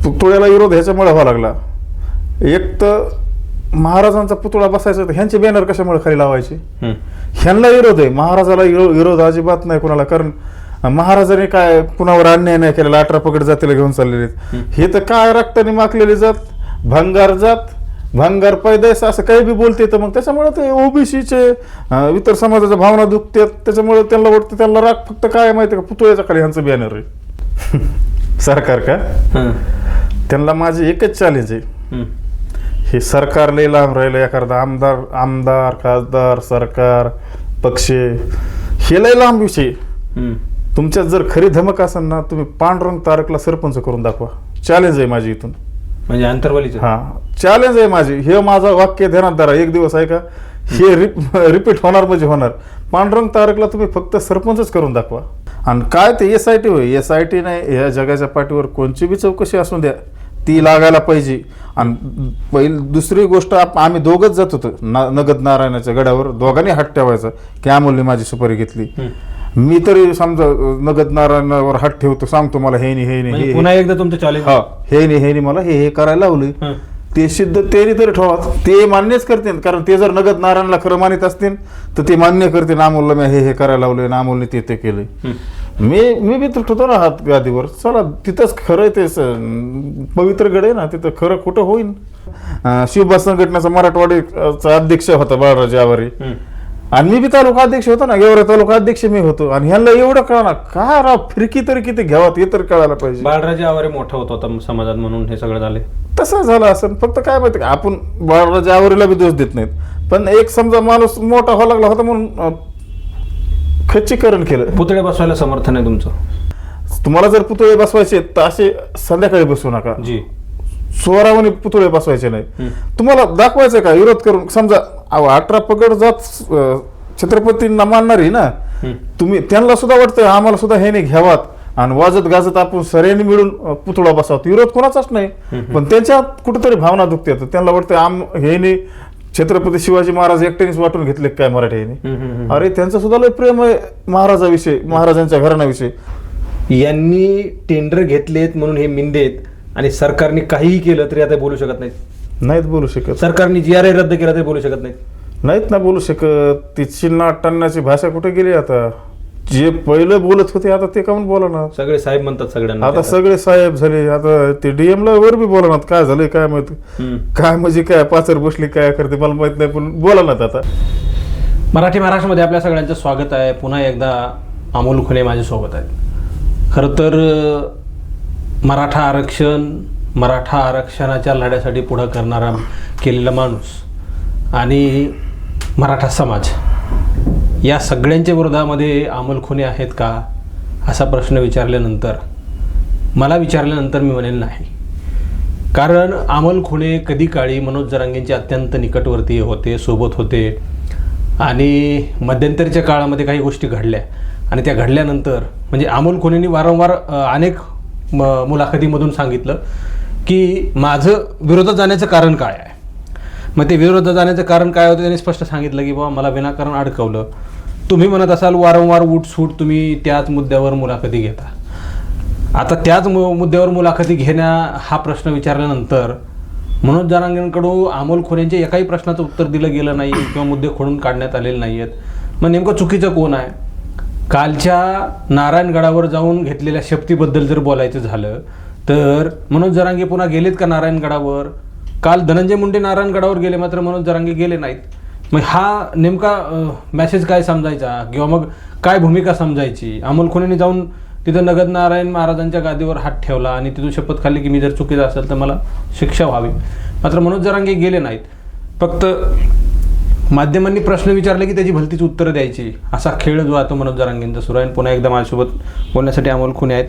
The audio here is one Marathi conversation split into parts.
पुतळ्याला विरोध ह्याच्यामुळे व्हावा लागला. एक तर महाराजांचा पुतळा बसायचा तर ह्यांचे बॅनर कशामुळे खाली लावायचे? ह्यांना विरोध आहे, महाराजाला विरोध अजिबात नाही कुणाला. कारण महाराजांनी काय कुणावर अन्याय नाही केलेला, 18 पगड जातीला घेऊन चाललेले. हे तर काय रक्ताने माखलेली जात, भंगार जात, भंगार पैदास असं काही बी बोलते. तर मग त्याच्यामुळे ते ओबीसीचे इतर समाजाच्या भावना दुखतात. त्याच्यामुळे त्यांना वाटतं त्यांना राग फक्त काय माहिती का, पुतळ्याच्या खाली ह्यांचं बॅनर आहे. सरकार का? त्यांना माझी एकच चॅलेंज आहे, हे सरकार लय लांब राहिलं. एखादा आमदार खासदार सरकार पक्ष हे लय लांब विषय. तुमच्यात जर खरी धमक असेल ना, तुम्ही पांडुरंग तारकला सरपंच करून दाखवा. चॅलेंज आहे माझी इथून. म्हणजे अंतरवालीचं? हा चॅलेंज आहे माझी. हे माझं वाक्य ध्यानात धरा, एक दिवस ऐका, हे रिपीट होणार म्हणजे होणार. पांडुरंग तारकला तुम्ही फक्त सरपंचच करून दाखवा. आणि काय ते SIT होय, SIT नाही, या जगाच्या पाठीवर कोणची बी चौकशी असू द्या, ती लागायला पाहिजे. आणि दुसरी गोष्ट, आम्ही दोघंच जात होतो नगद नारायणाच्या गडावर, दोघांनी हात ठेवायचा की अमोलने माझी सुपारी घेतली. मी तरी समजा नगद नारायणावर हात ठेवतो, सांगतो मला हे नाही पुन्हा एकदा तुमचं चॅलेंज. हा हे नाही मला हे करायला लावले, ते सिद्ध तेरी तरी ठेवा. ते मान्यच करतील, कारण ते जर नगद नारायणला खरं मानित असतील तर ते मान्य करतील. अमोलला मी हे करायला लावले, अमोलने ते केले. मी बी तुटतो ना हात गादीवर. चला तिथंच खरं ते पवित्र गड आहे ना, तिथं खरं खोटं होईल. शिवभा संघटनेचा मराठवाडीचा अध्यक्ष होता बाळराजे आवारे, आणि मी बी तालुका अध्यक्ष होतो ना, गेवरा तालुका अध्यक्ष मी होतो. आणि ह्यांना एवढं कळणार का राव, फिरकी तरी किती घ्यावात हे तर कळायला पाहिजे. बाळराजे आवारे मोठा होता समाजात म्हणून हे सगळं झाले. तसं झालं असं. फक्त काय माहिती का, आपण बाळराजे आवारेला बी दोष देत नाहीत, पण एक समजा माणूस मोठा व्हायला लागला होता म्हणून खच्चीकरण केलं. पुतळे बसवायला समर्थन आहे तुमचं? तुम्हाला जर पुतळे बसवायचे तर असे संध्याकाळी बसवू नका जी, स्वरावाने पुतळे बसवायचे नाही. तुम्हाला दाखवायचं का विरोध करून? समजा 18 पगड जात छत्रपतींना मानणारी ना तुम्ही, त्यांना सुद्धा वाटतं आम्हाला सुद्धा हे नाही घ्यावात, आणि वाजत गाजत आपण सगळ्यांनी मिळून पुतळा बसावतो. विरोध कोणाचाच नाही, पण त्यांच्या कुठेतरी भावना दुखतात. त्यांना वाटतं हे नाही छत्रपती शिवाजी महाराज एकट्यानेच वाटून घेतले काय मराठ्यांनी. अरे त्यांचं सुद्धा लय प्रेम आहे महाराजाविषयी, महाराजांच्या घराण्याविषयी. यांनी टेंडर घेतलेत म्हणून हे मिंदेत, आणि सरकारने काहीही केलं तरी आता बोलू शकत नाहीत बोलू शकत. सरकारने GRA रद्द केला तरी बोलू शकत नाहीत ना बोलू शकत. ती चिन्ह टन्नाची भाषा कुठे गेली आता? जे पहिलं बोलत होते आता ते काऊन बोलणार? सगळे साहेब म्हणतात सगळ्यांना, आता सगळे साहेब झाले. आता ते DM ला वर बी बोलणार. काय झालंय काय माहित, काय म्हणजे काय पाचर बसली काय करते मला माहित नाही, पण बोलणार आता. मराठी महाराष्ट्रामध्ये आपल्या सगळ्यांचं स्वागत आहे. पुन्हा एकदा अमोल खुले माझ्यासोबत आहेत. खरं तर मराठा आरक्षणाच्या लढ्यासाठी पुढं करणारा केलेला माणूस आणि मराठा समाज या सगळ्यांच्या विरोधामध्ये अमोल खुले आहेत का असा प्रश्न मला विचारल्यानंतर मी म्हणेल नाही. कारण अमोल खुले कधी काळी मनोज जरांगेंचे अत्यंत निकटवर्तीय होते, सोबत होते. आणि मध्यंतरीच्या काळामध्ये काही गोष्टी घडल्या, आणि त्या घडल्यानंतर म्हणजे अमोल खुलेंनी वारंवार अनेक मुलाखतीमधून सांगितलं की माझं विरोधात जाण्याचं कारण काय आहे. मग ते विरोधात जाण्याचं कारण काय होतं त्यांनी स्पष्ट सांगितलं की बाबा मला विनाकारण अडकवलं. तुम्ही म्हणत असाल वारंवार उठसूट तुम्ही त्याच मुद्द्यावर मुलाखती घेता. आता त्याच मुद्द्यावर मुलाखती घेण्या हा प्रश्न विचारल्यानंतर मनोज जरांगेंकडून अमोल खुलेंच्या एकाही प्रश्नाचं उत्तर दिलं गेलं नाही किंवा मुद्दे खोडून काढण्यात आलेले नाही आहेत. मग नेमकं चुकीचं कोण आहे? कालच्या नारायणगडावर जाऊन घेतलेल्या शपथीबद्दल जर बोलायचं झालं तर मनोज जरांगे पुन्हा गेलेत का नारायणगडावर? काल धनंजय मुंडे नारायणगडावर गेले, मात्र मनोज जरांगे गेले नाहीत. मग हा नेमका मेसेज काय समजायचा किंवा मग काय भूमिका समजायची? अमोल खुलेंनी जाऊन तिथं नगद नारायण महाराजांच्या गादीवर हात ठेवला आणि तिथून शपथ खाल्ली की मी जर चुकीचं असेल तर मला शिक्षा व्हावी. मात्र मनोज जरांगे गेले नाहीत. फक्त माध्यमांनी प्रश्न विचारले की त्याची भलतीच उत्तरं द्यायची, असा खेळ जो आहे तो मनोज जरांगेंचा सुरू आहे. पुन्हा एकदा माझ्यासोबत बोलण्यासाठी अमोल खुले आहेत.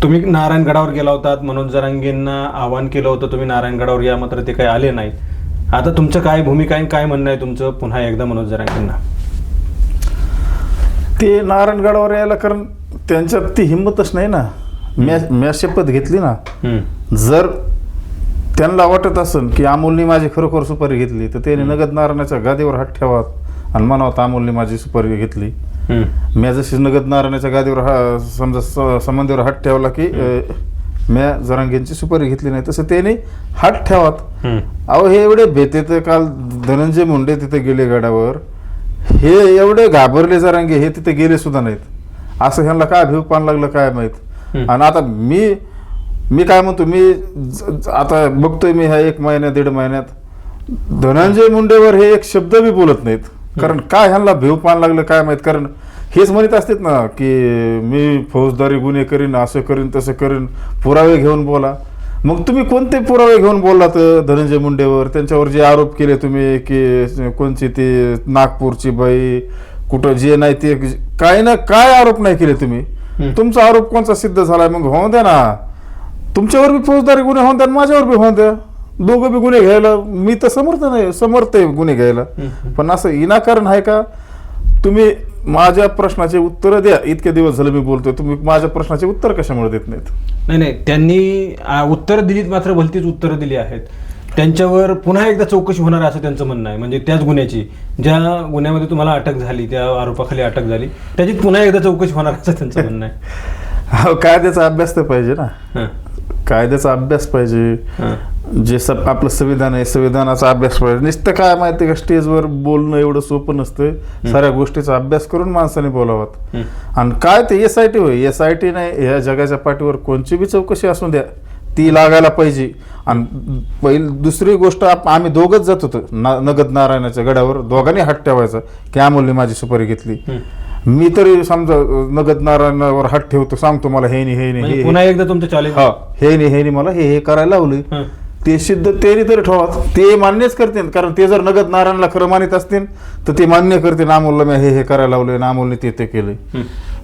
तुम्ही नारायणगडावर गेला होतात, मनोज जरांगेंना आवाहन केलं होतं तुम्ही नारायणगडावर या, मात्र ते काही आले नाहीत. आता तुमचं काय भूमिका आहे, काय म्हणणं आहे तुमचं पुन्हा एकदा मनोज जरांगेंना? ते नारायणगडावर यायला कारण त्यांच्यात ती हिंमतच नाही ना. मी शपथ घेतली ना. जर त्यांना वाटत असेल की अमोलने माझी खरोखर सुपारी घेतली तर त्यांनी नगद नारायणाच्या गादीवर हात ठेवात आणि म्हणावं अमोलने माझी सुपारी घेतली. मी जशी नगद नारायणाच्या गादीवर समजा संबंधीवर हात ठेवला की म्या जरांगेंची सुपारी घेतली नाही, तसं त्याने हात ठेवात. अहो हे एवढे भेते तर काल धनंजय मुंडे तिथे गेले गडावर, हे एवढे घाबरले जरांगे, हे तिथे गेले सुद्धा नाहीत. असं ह्यांना काय भिव पान लागलं काय माहित. आणि आता मी काय म्हणतो, आता बघतोय मी ह्या 1 महिन्यात 1.5 महिन्यात धनंजय मुंडेवर हे एक शब्द बी बोलत नाहीत. कारण काय ह्यांना भिव पान लागलं काय माहित. कारण हेच म्हणत असतात ना की मी फौजदारी गुन्हे करीन, असं करीन तसं करीन, पुरावे घेऊन बोला. मग तुम्ही कोणते पुरावे घेऊन बोललात धनंजय मुंडेवर? त्यांच्यावर जे आरोप केले तुम्ही की कोणची ती नागपूरची बाई, कुठं जे नाही ते काय ना काय आरोप नाही केले तुम्ही. तुमचा आरोप कोणचा सिद्ध झालाय? मग होऊन द्या ना, तुमच्यावर बी फौजदारी गुन्हे होऊन द्या, माझ्यावर बी होऊन द्या. दोघं बी गुन्हे घ्यायला मी तर समर्थ आहे गुन्हे घ्यायला. पण असं विनाकारण आहे का? तुम्ही माझ्या प्रश्नाचे उत्तर द्या. इतके दिवस झाले मी बोलतोय, तुम्ही माझ्या प्रश्नाचे उत्तर कशामुळे देत नाहीत? नाही, त्यांनी उत्तर दिलीत, मात्र भलतीच उत्तरं दिली आहेत. त्यांच्यावर पुन्हा एकदा चौकशी होणार असं त्यांचं म्हणणं आहे. म्हणजे त्याच गुन्ह्याची, ज्या गुन्ह्यामध्ये तुम्हाला अटक झाली, त्या आरोपाखाली अटक झाली, त्याची पुन्हा एकदा चौकशी होणार असं त्यांचं म्हणणं आहे. कायद्याचा अभ्यास तर पाहिजे ना, कायद्याचा अभ्यास पाहिजे. जे आपलं संविधान आहे, संविधानाचा अभ्यास पाहिजे. नुसतं काय माहिती का, स्टेजवर बोलणं एवढं सोपं नसतं. साऱ्या गोष्टीचा अभ्यास करून माणसाने बोलावात. आणि काय ते SIT होय, SIT नाही, ह्या जगाच्या पाठीवर कोणची बी चौकशी असू द्या, ती लागायला पाहिजे. आणि दुसरी गोष्ट, आम्ही दोघंच जात होतो नगद नारायणाच्या गडावर, दोघांनी हात ठेवायचा की अमोलने माझी सुपारी घेतली. मी तरी समजा नगद नारायणावर हात ठेवतो, सांगतो मला हे पुन्हा एकदा तुमचं चॅलेंज, हे मला हे करायला लावले, ते सिद्ध तेने तरी ठेवा. ते मान्यच करतील, कारण ते जर नगद नारायणला खरं मानित असतील तर ते मान्य करतील, अमोलला मी हे करायला लावले, अमोलने ते केले.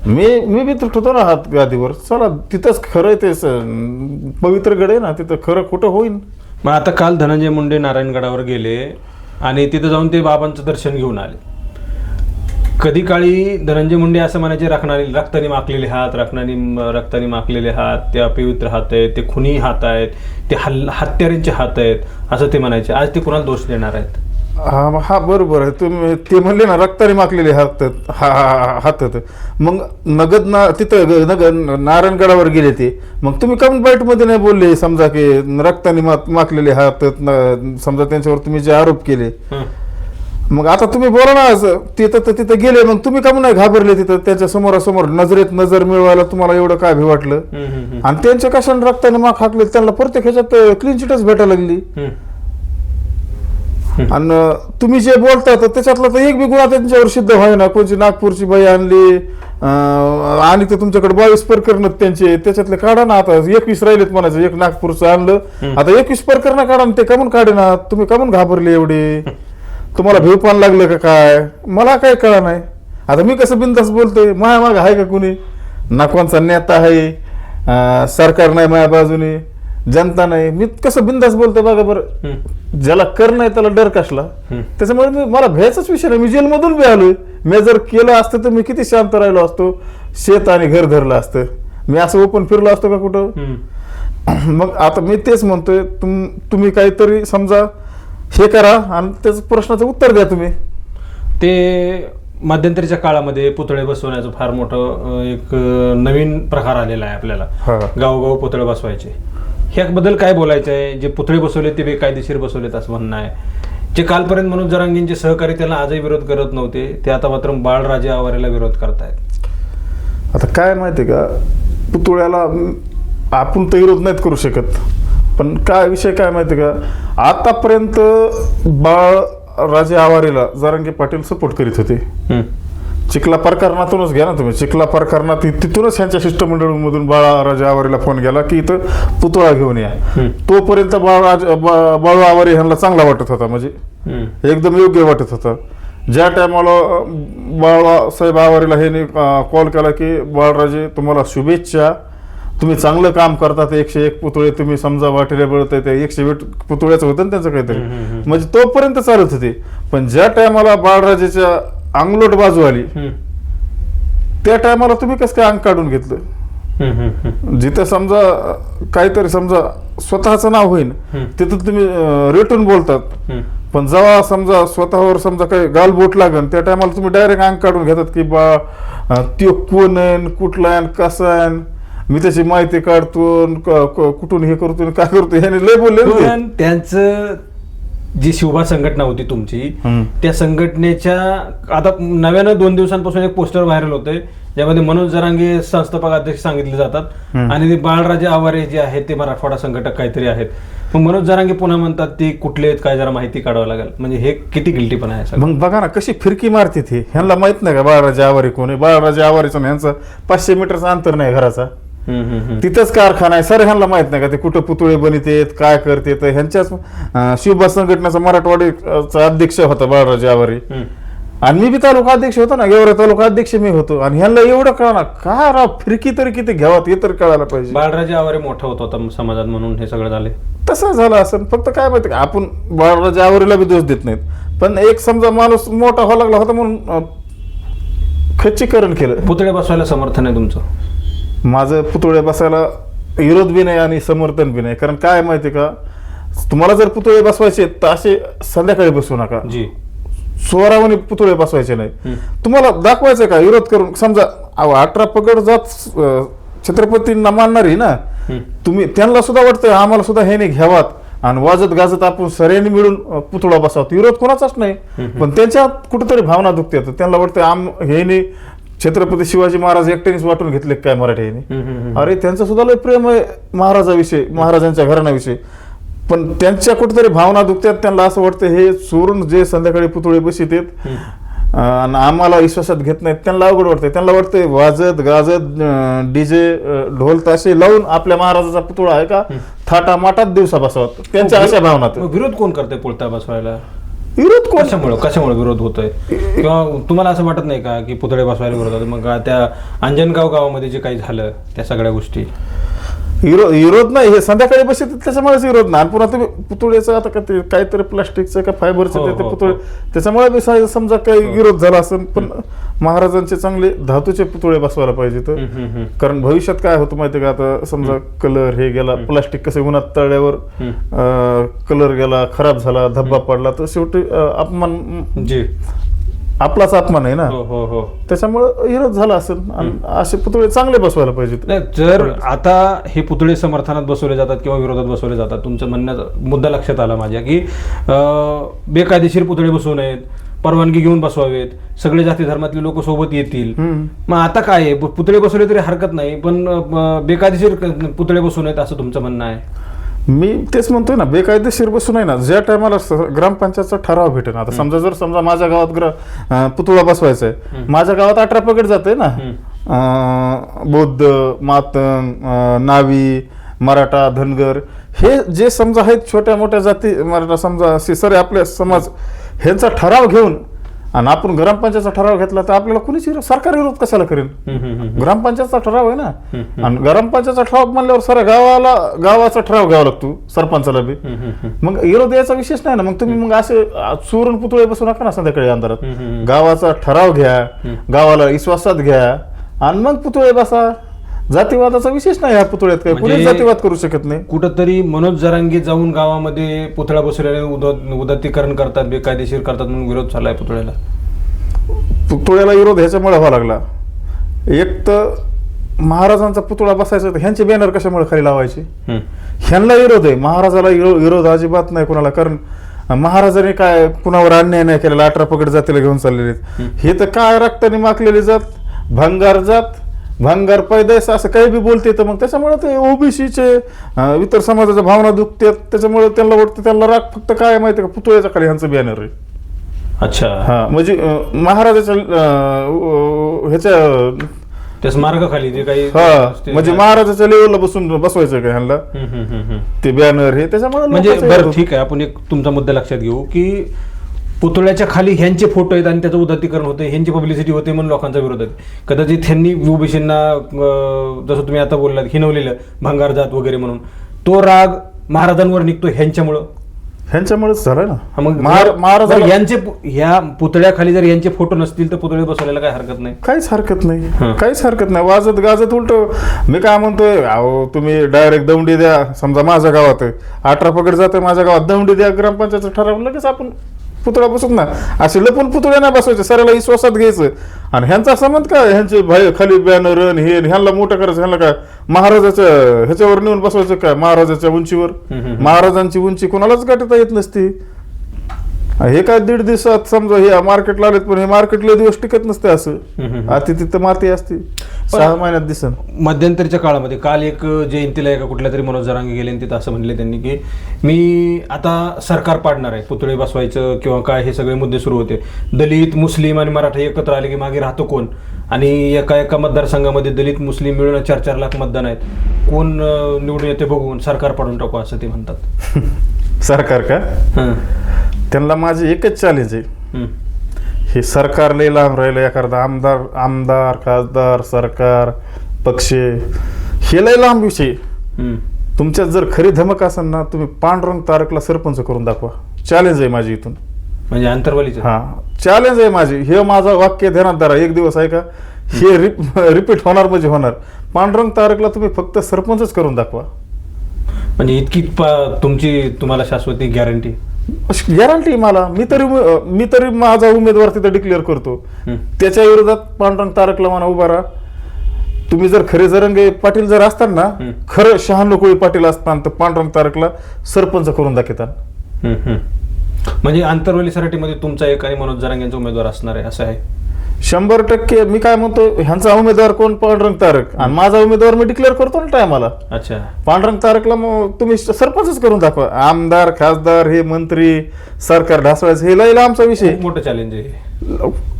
मी बी होतो ना हात गादीवर, चला तिथंच खरं ते पवित्र गड आहे ना, तिथं खरं खोटं होईल. मग आता काल धनंजय मुंडे नारायणगडावर गेले आणि तिथं जाऊन ते बाबांचं दर्शन घेऊन आले. कधी काळी धनंजय मुंडे असं म्हणायचे, रक्ताने माखलेले हात, रक्ताने माखलेले हात, ते अपवित्र हात आहेत, ते खुनी हात आहेत, ते हत्यारांचे हात आहेत, असं ते म्हणायचे. आज ते कुणाला दोष देणार आहेत? हा बरोबर आहे. तुम्ही ते म्हणले ना रक्ताने माखलेले हात, मग तिथं नारायणगडावर गेले ते, मग तुम्ही कमेंट बाईट मध्ये नाही बोलले समजा की रक्ताने माखलेले हात, समजा त्यांच्यावर तुम्ही जे आरोप केले, मग आता तुम्ही बोला ना, तिथं गेले, मग तुम्ही का नाही घाबरले? तिथं त्यांच्या समोरासमोर नजरेत नजर मिळवायला तुम्हाला एवढं काय भी वाटलं? आणि त्यांच्या कशाने रक्ताने माख हाकले, त्यांना प्रत्येक ह्याच्यात क्लीन चिटच भेटायला लागली. आणि तुम्ही जे बोलता त्याच्यातला तर एक बी गुन्हा त्यांच्यावर सिद्ध व्हायना. कोणची नागपूरची बाई आणली आणि ते तुमच्याकडे 22 प्रकरण त्यांचे, त्याच्यातले काढा ना. आता 21 राहिलेत म्हणायचं, एक नागपूरचं आणलं, आता 21 प्रकरण काढा ना. ते कमून काढे ना, तुम्ही कमून घाबरले एवढे? तुम्हाला भेव पान लागलं का काय? मला काय कळा नाही. आता मी कसं बिनधास्त बोलतोय, माया माग आहे का कुणी? ना कोणचा नेता आहे, सरकार नाही माझ्या बाजूने, जनता नाही, मी कसं बिनधास्त बोलतोय बघा बरं. ज्याला कर नाही त्याला डर कसला? त्याच्यामुळे मला भ्यायचाच विषय नाही. मी जेलमधून बी आलोय. मी जर केलं असतं तर मी किती शांत राहिलो असतो, शेत आणि घर धरलं असतं. मी असं ओपन फिरलो असतो का कुठं? मग आता मी तेच म्हणतोय, तुम्ही काहीतरी समजा हे करा आणि त्याच प्रश्नाचं उत्तर द्या तुम्ही. ते मध्यंतरीच्या काळामध्ये पुतळे बसवण्याचं फार मोठं एक नवीन प्रकार आलेला आहे आपल्याला. गावोगाव पुतळे बसवायचे. ह्याबद्दल काय बोलायचं आहे? जे पुतळे बसवले ते बेकायदेशीर बसवलेत असं म्हणणं आहे. जे कालपर्यंत मनोज जरांगेंचे सहकारी त्याला आजही विरोध करत नव्हते, ते आता मात्र बाळराजे आवारेला विरोध करतायत. आता काय माहितीये का, पुतळ्याला आपण तर विरोध नाहीत करू शकत, पण काय विषय काय माहितीये का, आतापर्यंत बाळराजे आवारेला जरांगे पाटील सपोर्ट करीत होते. चिखला प्रकरणातूनच घ्या ना तुम्ही, चिखला प्रकरणात तिथूनच ह्यांच्या शिष्टमंडळमधून बाळराजे आवारेला फोन गेला की इथं पुतळा घेऊन या. तोपर्यंत बाळू आवारे ह्यांना चांगला वाटत होता, म्हणजे एकदम योग्य वाटत होता. ज्या टायमाला बाळासाहेब आवारेला ह्यांनी कॉल केला की बाळराजे तुम्हाला शुभेच्छा, तुम्ही चांगलं काम करतात, 101 पुतळे तुम्ही समजा वाटेला बळत, 120 पुतळ्याचं होतं ना त्यांचं काहीतरी, म्हणजे तोपर्यंत चालत होते. पण ज्या टायमाला बाळराजेच्या अंगलोट बाजू आली त्या टायमाला तुम्ही कसं काय अंग काढून घेतलं? जिथं समजा काहीतरी समजा स्वतःचं नाव होईन तिथं तुम्ही रेटून बोलतात, पण जेव्हा समजा स्वतःवर समजा काही गालबोट लागन त्या टायमाला तुम्ही डायरेक्ट अंग काढून घेतात की बा त्यो कोण आहे, कुठला आहे, कसा आहे. मी त्याची माहिती काढतो कुठून हे करतो आणि काय करतो ह्याने लय बोलले ना ते. पण त्यांचं जी शिवभा संघटना होती तुमची, त्या संघटनेच्या आता नव्यानं 2 दिवसांपासून एक पोस्टर व्हायरल होतंय ज्यामध्ये मनोज जरांगे संस्थापक अध्यक्ष सांगितले जातात आणि ते बाळराजे आवारे जे आहेत ते मराठवाडा संघटक काहीतरी आहेत. मग मनोज जरांगे पुन्हा म्हणतात ते कुठले आहेत काय जरा माहिती काढावं लागेल. म्हणजे हे किती गिल्टीपणा आहे सगळं. मग बघा ना कशी फिरकी मारते ती. ह्यांना माहित नाही का बाळराजे आवारे कोण आहे? बाळराजे आवारेचं ह्यांचं 500 मीटरचं अंतर नाही घराचा, तिथंच कारखाना आहे. सर ह्यांना माहित नाही का ते कुठं पुतळे बनितेत काय करतेत? ह्यांच्याच शिवभा संघटनेचा मराठवाडीचा अध्यक्ष होता बाळराजे आवारे आणि मी बी तालुका अध्यक्ष होतो ना, गेवरा तालुका अध्यक्ष मी होतो. आणि ह्यांना एवढं कळणार का राव फिरकी तरी किती घ्यावात हे तर कळायला पाहिजे. बाळराजे आवारे मोठा होता समाजात म्हणून हे सगळं झाले. तसं झालं असं. फक्त काय माहिती का आपण बाळराजे आवारेला बी दोष देत नाहीत, पण एक समजा माणूस मोठा व्हायला लागला होता म्हणून खच्चीकरण केलं. पुतळे बसवायला समर्थन आहे तुमचं? माझं पुतळे बसायला विरोध बी नाही आणि समर्थन बी नाही. कारण काय माहिती का, तुम्हाला जर पुतळे बसवायचे तर असे संध्याकाळी बसवू नका जी. स्वरावाने पुतळे बसवायचे नाही. तुम्हाला दाखवायचं का विरोध करून? समजा 18 पगड जात छत्रपतींना मानणारी ना तुम्ही, त्यांना सुद्धा वाटतं आम्हाला सुद्धा हे नाही घ्यावात आणि वाजत गाजत आपण सगळ्यांनी मिळून पुतळा बसावत. विरोध कोणाचाच नाही, पण त्यांच्या कुठेतरी भावना दुखतात. त्यांना वाटतं हे नाही छत्रपती शिवाजी महाराज एकट्यानेच वाटून घेतले काय मराठ्यांनी? अरे त्यांचं सुद्धा लय प्रेम आहे महाराजाविषयी, महाराजांच्या घराण्याविषयी, पण त्यांच्या कुठेतरी भावना दुखतात. त्यांना असं वाटतं हे चोरून जे संध्याकाळी पुतळे बसितेत आणि आम्हाला विश्वासात घेत नाहीत, त्यांना अवघड वाटतंय. त्यांना वाटतंय वाजत गाजत डीजे ढोल ताशे लावून आपल्या महाराजाचा पुतळा आहे का थाटा माटात दिवसा बसावत. त्यांच्या अशा भावनात विरोध कोण करते पुतळा बसवायला? विरोध कशामुळे विरोध होतोय? किंवा तुम्हाला असं वाटत नाही का की पुतळे बसवायला विरोध? मग त्या अंजनगाव गावामध्ये जे काही झालं त्या सगळ्या गोष्टी विरोध नाही, हे संध्याकाळी बसत त्याच्यामुळेच विरोध नाही. आणि पुन्हा तुम्ही पुतळेचं आता काहीतरी प्लास्टिकचं का फायबरचं ते पुतळे त्याच्यामुळे बी समजा काही विरोध झाला असेल, पण महाराजांचे चांगले धातूचे पुतळे बसवायला पाहिजे. तर कारण भविष्यात काय होतं माहिती का, आता समजा कलर हे गेला, प्लास्टिक कसं उन्हात तळल्यावर कलर गेला, खराब झाला, धब्बा पडला, तर शेवटी अपमान जी आपलाच अपमान आहे ना. त्याच्यामुळे विरोध झाला असेल आणि असे पुतळे चांगले बसवायला पाहिजेत. जर आता हे पुतळे समर्थनात बसवले जातात किंवा विरोधात बसवले जातात, तुमचं म्हणण्याचा मुद्दा लक्षात आला माझ्या की बेकायदेशीर पुतळे बसवू नयेत, परवानगी घेऊन बसवावेत, सगळे जाती धर्मातले लोक सोबत येतील. मग आता काय आहे, पुतळे बसवले तरी हरकत नाही, पण बेकायदेशीर पुतळे बसवू नयेत असं तुमचं म्हणणं आहे? मी तेच म्हणतोय ना, बेकायदेशीर बसून आहे ना, ज्या टायमाला ग्रामपंचायतचा ठराव भेटेल. आता समजा माझ्या गावात पुतळा बसवायचा आहे, माझ्या गावात 18 पगड जाते ना, बौद्ध, मातंग, नावी, मराठा, धनगर, हे जे समजा आहेत छोट्या मोठ्या जाती, मराठा समजा सरे आपले समाज, ह्यांचा ठराव घेऊन आणि आपण ग्रामपंचायतचा ठराव घेतला तर आपल्याला कुणीच सरकार विरोध कशाला करेल? ग्रामपंचायतचा ठराव आहे ना, आणि ग्रामपंचायतचा ठराव म्हणल्यावर सर गावाचा ठराव घ्यावा लागतो सरपंचाला बी. मग विरोध याचा विशेष नाही ना. मग तुम्ही मग असे चोरून पुतळे बसू नका ना संध्याकाळी अंधारात. गावाचा ठराव घ्या, गावाला विश्वासात घ्या आणि मग पुतळे बसा. जातीवादाचा विशेष नाही ह्या पुतळ्यात, काही कोणी जातीवाद करू शकत नाही. कुठंतरी मनोज जरांगे जाऊन गावामध्ये पुतळा बसवलेले उदात्तीकरण करतात, बेकायदेशीर करतात म्हणून विरोध झालाय पुतळ्याला. पुतळ्याला विरोध ह्याच्यामुळे व्हावा लागला, एक तर महाराजांचा पुतळा बसायचा तर ह्यांचे बॅनर कशामुळे खाली लावायचे? ह्यांना विरोध आहे, महाराजाला विरोध अजिबात नाही कोणाला. कारण महाराजांनी काय कुणावर अन्याय नाही केलेला, 18 पगड जातीला घेऊन चाललेले. हे तर काय रक्ताने माखलेली जात, भंगार जात, भंगार पैदास असं काही बी बोलते. तर मग त्याच्यामुळे ते ओबीसीचे इतर समाजाच्या भावना दुखतात. त्याच्यामुळे त्यांना वाटतं त्यांना राग फक्त काय माहिती का, पुतळ्याच्या खाली ह्यांचं बॅनर आहे. अच्छा, हा, म्हणजे महाराजाच्या ह्याच्या त्या स्मारकाखाली जे काही, हा, म्हणजे महाराजाच्या लेवलला बसवायचं का ह्यांना ते बॅनर हे? त्याच्यामुळे म्हणजे बरं ठीक आहे, आपण एक तुमचा मुद्दा लक्षात घेऊ की पुतळ्याच्या खाली ह्यांचे फोटो आहेत आणि त्याचं उदात्तीकरण होते, ह्यांची पब्लिसिटी होते म्हणून लोकांचा विरोध आहे. कदाचित ह्यांनी ओबीसींना जसं तुम्ही आता बोललात हिनवलेलं भंगार जात वगैरे म्हणून, तो राग महाराजांवर निघतो ह्यांच्यामुळेच झालाय ना. मग महाराज यांचे ह्या पुतळ्याखाली जर यांचे फोटो नसतील तर पुतळे बसवायला काय हरकत नाही? काहीच हरकत नाही. वाजत गाजत उलट मी काय म्हणतोय, अहो तुम्ही डायरेक्ट दौंडी द्या. समजा माझ्या गावात 18 पगड जाते, माझ्या गावात दौंडी द्या, ग्रामपंचायतचं ठराव लगेच आपण पुतळा बसत ना, असे लपून पुतळे नाही बसवायचे, सराला विश्वासात घ्यायचं. आणि ह्यांचा संबंध काय, ह्यांचे भाई खाली बॅनर हे ह्यांना मोठं करायचं, ह्यांना काय महाराजाच्या ह्याच्यावर नेऊन बसवायचं काय, महाराजाच्या उंचीवर. महाराजांची उंची कोणालाच गाठता येत नसती. हे काय 1.5 दिवसात समजा हे मार्केटला आलेत, पण हे मार्केटला दिवस टिकत नसते. असं आती तिथं माती असते, 6 महिन्यात दिसन. मध्यंतरीच्या काळामध्ये काल एक जयंतीला एका कुठल्या तरी मनोज जरांगे गेले आणि तिथं असं म्हणले त्यांनी की मी आता सरकार पाडणार आहे, पुतळे बसवायचं किंवा काय हे सगळे मुद्दे सुरू होते. दलित मुस्लिम आणि मराठा एकत्र आले की मागे राहतो कोण, आणि एका मतदारसंघामध्ये दलित मुस्लिम मिळून 4-4 लाख मतदान आहेत, कोण निवडून येते बघून सरकार पाडून टाकू असं ते म्हणतात. सरकार का, त्यांना माझी एकच चॅलेंज आहे, हे सरकार लय लांब राहिलं, एखादा आमदार खासदार सरकार पक्ष हे लय लांब विषय. तुमच्यात जर खरी धमक असेल ना, तुम्ही पांडुरंग तारकला सरपंच करून दाखवा. चॅलेंज आहे माझी इथून, म्हणजे आंतरवालीचं. हा चॅलेंज आहे माझी. हे माझं वाक्य ध्यानात धरा, एक दिवस ऐका, हे रिपीट होणार म्हणजे होणार. पांडुरंग तारकला तुम्ही फक्त सरपंचच करून दाखवा. म्हणजे इतकी तुम्हाला शाश्वती गॅरंटी मला. मी तरी माझा उमेदवार तिथे डिक्लेअर करतो. त्याच्या विरोधात पांडुरंग तारकला म्हणा उभा राहा. तुम्ही जर खरे जरंगे पाटील जर असताना ना, खरं 96 कोळी पाटील असताना, तर पांडुरंग तारकला सरपंच करून दाखवतात. म्हणजे आंतरवली सराटीमध्ये तुमचा एक आणि मनोज जरांगेंचा उमेदवार असणार आहे असं आहे? 100%. मी काय म्हणतो, ह्यांचा उमेदवार कोण, पांडुरंग तारक, आणि माझा उमेदवार मी डिक्लेअर करतो ना टायमाला. अच्छा, पांडुरंग पांडुरंग तारकला तुम्ही सरपंचच करून दाखवा. आमदार खासदार हे मंत्री सरकार ढासळायचं हे लय आमचा विषय. मोठं चॅलेंज आहे,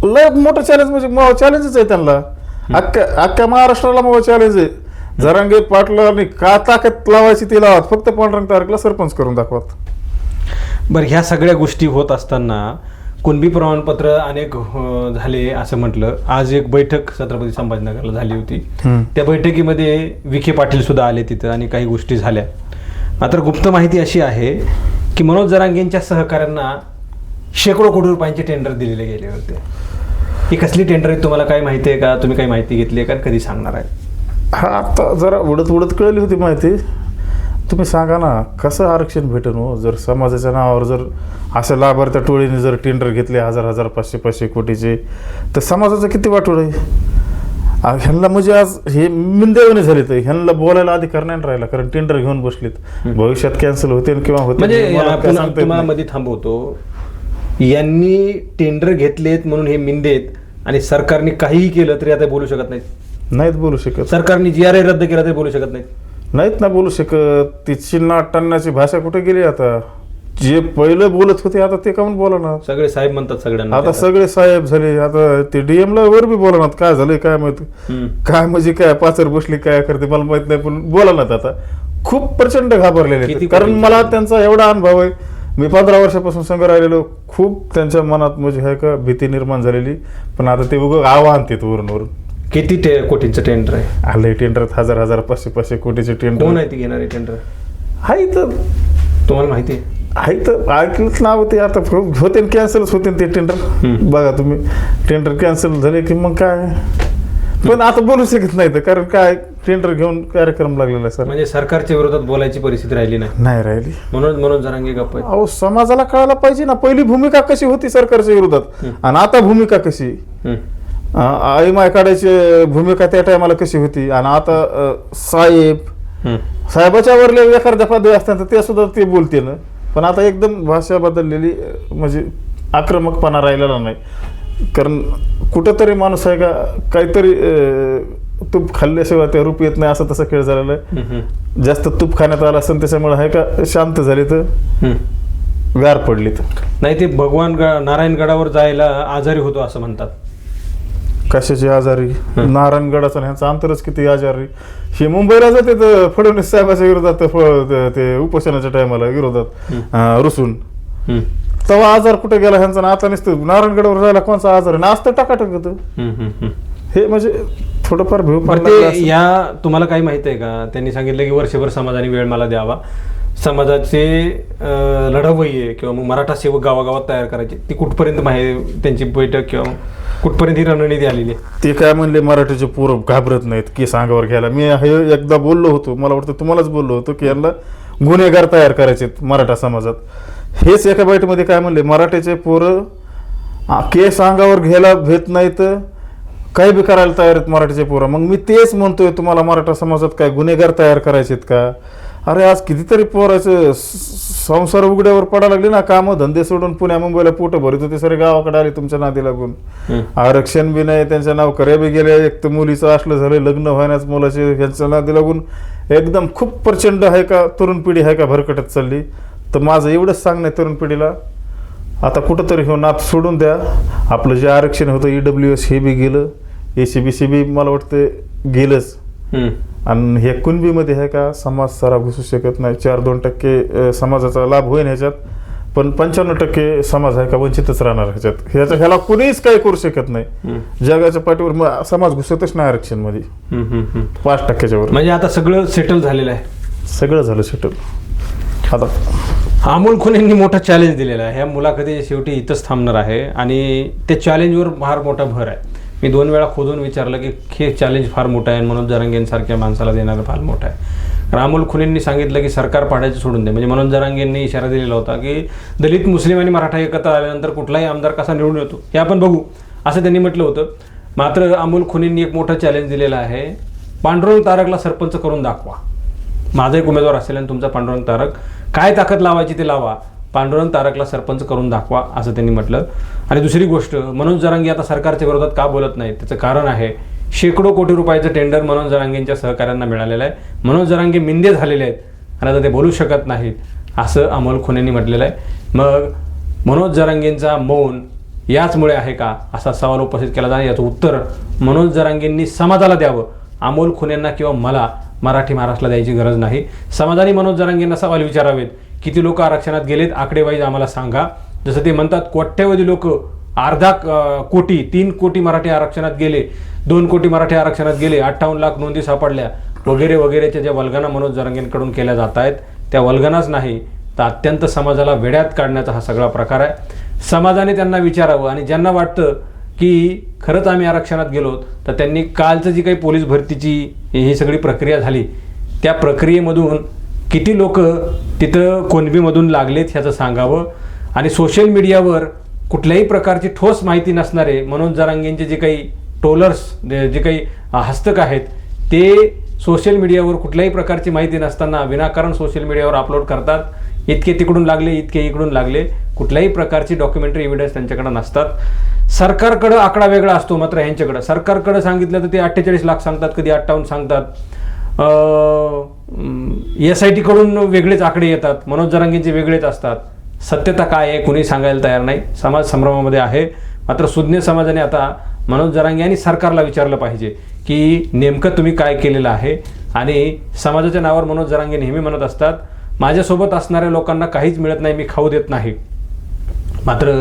लय मोठं चॅलेंज. म्हणजे चॅलेंजच आहे त्यांना, अख्ख्या महाराष्ट्राला मग चॅलेंज आहे. जरांगे पाटलांनी का ताकद लावायची ती लावत, फक्त पांडुरंग तारकला सरपंच करून दाखवत. बरं, ह्या सगळ्या गोष्टी होत असताना कुणबी प्रमाणपत्र अनेक झाले असं म्हटलं. आज एक बैठक छत्रपती संभाजीनगरला झाली होती. त्या बैठकीमध्ये विखे पाटील सुद्धा आले तिथं आणि काही गोष्टी झाल्या. मात्र गुप्त माहिती अशी आहे की मनोज जरांगेंच्या सहकाऱ्यांना शेकडो कोटी रुपयांचे टेंडर दिलेले गेले होते. ही कसली टेंडर आहेत, तुम्हाला काय माहिती आहे का? तुम्ही काही माहिती घेतली आहे का? कधी सांगणार आहे? हा, आता जरा उडत कळली होती माहिती. तुम्ही सांगा ना, कसं आरक्षण भेटेल हो? जर समाजाच्या नावावर जर असं लाभार्थ्या टोळीने जर टेंडर घेतले 1000 500 कोटीचे, तर समाजाचं किती वाटोळ आहे. ह्यांना म्हणजे आज हे मिंदेवणे झाले, तर ह्यांना बोलायला अधिकार नाही राहिला, कारण टेंडर घेऊन बसलेत. भविष्यात कॅन्सल होते किंवा होते. म्हणजे तुम्हाला मध्ये थांबवतो, यांनी टेंडर घेतलेत म्हणून हे मिंदेत, आणि सरकारने काहीही केलं तरी आता बोलू शकत नाहीत बोलू शकत. सरकारने GRA रद्द केला तरी बोलू शकत नाहीत ना बोलू शकत. ती चिन्ह टाळण्याची भाषा कुठे गेली आता? जे पहिलं बोलत होते आता ते काऊन बोलणार? सगळे साहेब म्हणतात सगळ्यांना, आता सगळे साहेब झाले. आता ते DM ला वर बी बोलणार. काय झालंय काय माहित, काय म्हणजे काय पाचर बसली काय करते मला माहित नाही, पण बोलणार. आता खूप प्रचंड घाबरलेले, कारण मला त्यांचा एवढा अनुभव आहे. मी 15 वर्षापासून संघ राहिलेलो. खूप त्यांच्या मनात म्हणजे आहे का भीती निर्माण झालेली. पण आता ते उगं आव्हान ते वरून किती कोटींचं टेंडर आहे? आलंय टेंडर 1000 500 कोटीचे टेंडर. कोण आहे ते घेणारे टेंडर? हाय तर तुम्हाला माहिती आहे? हाय तर ऐकलंच नाव ते. आता होते कॅन्सलच होते ते टेंडर. बघा तुम्ही, टेंडर कॅन्सल झाले की मग काय. पण आता बोलू शकत नाही तर, कारण काय टेंडर घेऊन कार्यक्रम लागलेला आहे. सर, म्हणजे सरकारच्या विरोधात बोलायची परिस्थिती राहिली नाही राहिली. म्हणून जरांगे गप्प आहेत. अहो, समाजाला कळायला पाहिजे ना, पहिली भूमिका कशी होती सरकारच्या विरोधात आणि आता भूमिका कशी. आई माय काढायची भूमिका त्या टायमाला कशी होती, आणि आता साहेबाच्या वरले एखाद्या पदवी असताना ते सुद्धा ते बोलते ना. पण आता एकदम भाषा बदललेली, म्हणजे आक्रमकपणा राहिलेला नाही. कारण कुठंतरी माणूस आहे का काहीतरी तूप खाल्ल्याशिवाय ते रूप येत नाही, असं तसं खेळ झालेला आहे. जास्त तूप खाण्यात आलं असं त्याच्यामुळे आहे का शांत झाले तर गार पडली. तर नाही, ते भगवान नारायणगडावर जायला आजारी होतो असं म्हणतात. कशाची आजारी? नारायणगडाचा ह्यांचा अंतरच किती आजारी. हे मुंबईला जाते तर फडणवीस साहेबाच्या विरोधात ते उपोषणाच्या टायमाला विरोधात रुसून, तेव्हा आजार कुठे गेला ह्यांचा. आता नसतं नारायणगडावर जायला कोणचा आजार आहे? नाचतं टाकाटक होतं. हे म्हणजे थोडंफार भेव पडलं. या तुम्हाला काही माहिती आहे का? त्यांनी सांगितलं की वर्षभर समाजाने वेळ मला द्यावा, समाजाचे लढवय्ये किंवा मग मराठा सेवक गावागावात तयार करायचे. ती कुठपर्यंत त्यांची बैठक किंवा कुठपर्यंत ही रणनीती आलेली आहे? ते काय म्हणले, मराठीचे पोरं घाबरत नाहीत केस अंगावर घ्यायला. मी हे एकदा बोललो होतो, मला वाटतं तुम्हालाच बोललो होतो की यांना गुन्हेगार तयार करायचे मराठा समाजात. हेच एका बैठकीमध्ये काय म्हणले, मराठीचे पोरं केस अंगावर घ्यायला भेट नाही तर काही बी करायला तयार आहेत मराठीचे पोरं. मग मी तेच म्हणतोय, तुम्हाला मराठा समाजात काय गुन्हेगार तयार करायचे आहेत का? अरे आज कितीतरी पोराचं संसार उघड्यावर पडायला लागले ना, कामं धंदे सोडून पुण्या मुंबईला पोटं भरित होते, सरे गावाकडे आले तुमच्या नादी लागून. आरक्षण बी नाही, त्यांच्या नोकऱ्या बी गेल्या, एक तर मुलीचं असलं झालं, लग्न व्हायनाच मुलाचे, ह्यांच्या नादी लागून एकदम खूप प्रचंड आहे का तरुण पिढी आहे का भरकटत चालली. तर माझं एवढंच सांगणं तरुण पिढीला, आता कुठंतरी हो नात सोडून द्या. आपलं जे आरक्षण होतं EWS हे बी गेलं, ACBC बी मला वाटतं गेलंच. आणि हे कुणबीमध्ये आहे का समाज सारा घुसू शकत नाही. 4-2% समाजाचा लाभ होईल ह्याच्यात, पण 95% समाज आहे का वंचितच राहणार ह्याच्यात. ह्याला कुणीच काही करू शकत नाही. जगाच्या पाठीवर समाज घुसतच नाही आरक्षण मध्ये 5%च्या वर. म्हणजे आता सगळं सेटल झालेलं आहे, सगळं झालं सेटल. आता अमोल खुनेंनी मोठं चॅलेंज दिलेलं आहे. ह्या मुलाखती शेवटी इथंच थांबणार आहे आणि त्या चॅलेंजवर फार मोठा भर आहे. मी 2 वेळा खोदून विचारलं की हे चॅलेंज फार मोठं आहे, मनोज जरांगेंसारख्या माणसाला देणारं फार मोठं आहे. कारण अमोल खुनेंनी सांगितलं की सरकार पाडायचं सोडून दे. म्हणजे मनोज जरांगेंनी इशारा दिलेला होता की दलित, मुस्लिम आणि मराठा एकत्र आल्यानंतर कुठलाही आमदार कसा निवडून येतो हे आपण बघू, असं त्यांनी म्हटलं होतं. मात्र अमोल खुनेंनी एक मोठं चॅलेंज दिलेलं आहे, पांडुरंग तारकला सरपंच करून दाखवा. माझा एक उमेदवार असेल आणि तुमचा पांडुरंग तारक, काय ताकद लावायची ते लावा, पांडुरंग तारकला सरपंच करून दाखवा, असं त्यांनी म्हटलं. आणि दुसरी गोष्ट, मनोज जरांगे आता सरकारच्या विरोधात का बोलत नाहीत त्याचं कारण आहे, शेकडो कोटी रुपयाचं टेंडर मनोज जरांगेंच्या सहकाऱ्यांना मिळालेलं आहे. मनोज जरांगे मिंदे झालेले आहेत आणि आता ते बोलू शकत नाहीत, असं अमोल खुनेंनी म्हटलेलं आहे. मग मनोज जरांगेंचा मौन याचमुळे आहे का, असा सवाल उपस्थित केला जाणार. याचं उत्तर मनोज जरांगेंनी समाजाला द्यावं. अमोल खुनेंना किंवा मला, मराठी महाराष्ट्राला द्यायची गरज नाही. समाजाने मनोज जरांगेंना सवाल विचारावेत, किती लोक आरक्षणात गेलेत, आकडेवाईज आम्हाला सांगा. जसं ते म्हणतात कोट्यवधी लोक, अर्धा कोटी, 3 कोटी मराठी आरक्षणात गेले, 2 कोटी मराठी आरक्षणात गेले, 58 लाख नोंदी सापडल्या वगैरे वगैरेच्या ज्या वल्गना मनोज जरांगेंकडून केल्या जात आहेत, त्या वल्गनाच नाही तर अत्यंत समाजाला वेड्यात काढण्याचा हा सगळा प्रकार आहे. समाजाने त्यांना विचारावं आणि ज्यांना वाटतं की खरंच आम्ही आरक्षणात गेलो तर त्यांनी कालचं जी काही पोलीस भरतीची ही सगळी प्रक्रिया झाली त्या प्रक्रियेमधून किती लोक तिथं कुणबीमधून लागलेत ह्याचं सांगावं. आणि सोशल मीडियावर कुठल्याही प्रकारची ठोस माहिती नसणारे मनोज जरांगेंचे जे काही ट्रोलर्स, जे काही हस्तक आहेत, ते सोशल मीडियावर कुठल्याही प्रकारची माहिती नसताना विनाकारण सोशल मीडियावर अपलोड करतात. इतके तिकडून लागले, इतके इकडून लागले, कुठल्याही प्रकारची डॉक्युमेंटरी एव्हिडन्स त्यांच्याकडे नसतात. सरकारकडं आकडा वेगळा असतो, मात्र ह्यांच्याकडं सरकारकडं सांगितलं तर ते 48 लाख सांगतात, कधी 58 सांगतात. SIT कडून वेगळेच आकडे येतात, मनोज जरांगेंचे वेगळेच असतात. सत्यता काय आहे कुणी सांगायला तयार नाही. समाज संभ्रमामध्ये आहे. मात्र सुज्ञ समाजाने आता मनोज जरांगे आणि सरकारला विचारलं पाहिजे की नेमकं तुम्ही काय केलेलं आहे. आणि समाजाच्या नावावर मनोज जरांगे नेहमी म्हणत असतात, माझ्यासोबत असणाऱ्या लोकांना काहीच मिळत नाही, मी खाऊ देत नाही. मात्र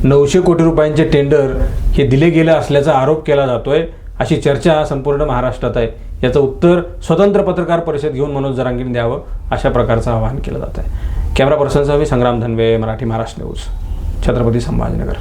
900 कोटी रुपयांचे टेंडर हे दिले गेले असल्याचा आरोप केला जातोय, अशी चर्चा संपूर्ण महाराष्ट्रात आहे. याचं उत्तर स्वतंत्र पत्रकार परिषद घेऊन मनोज जरांगेंनी द्यावं, अशा प्रकारचं आवाहन केलं जात आहे. कॅमेरा पर्सनसह मी संग्राम धनवे, मराठी महाराष्ट्र न्यूज, छत्रपती संभाजीनगर.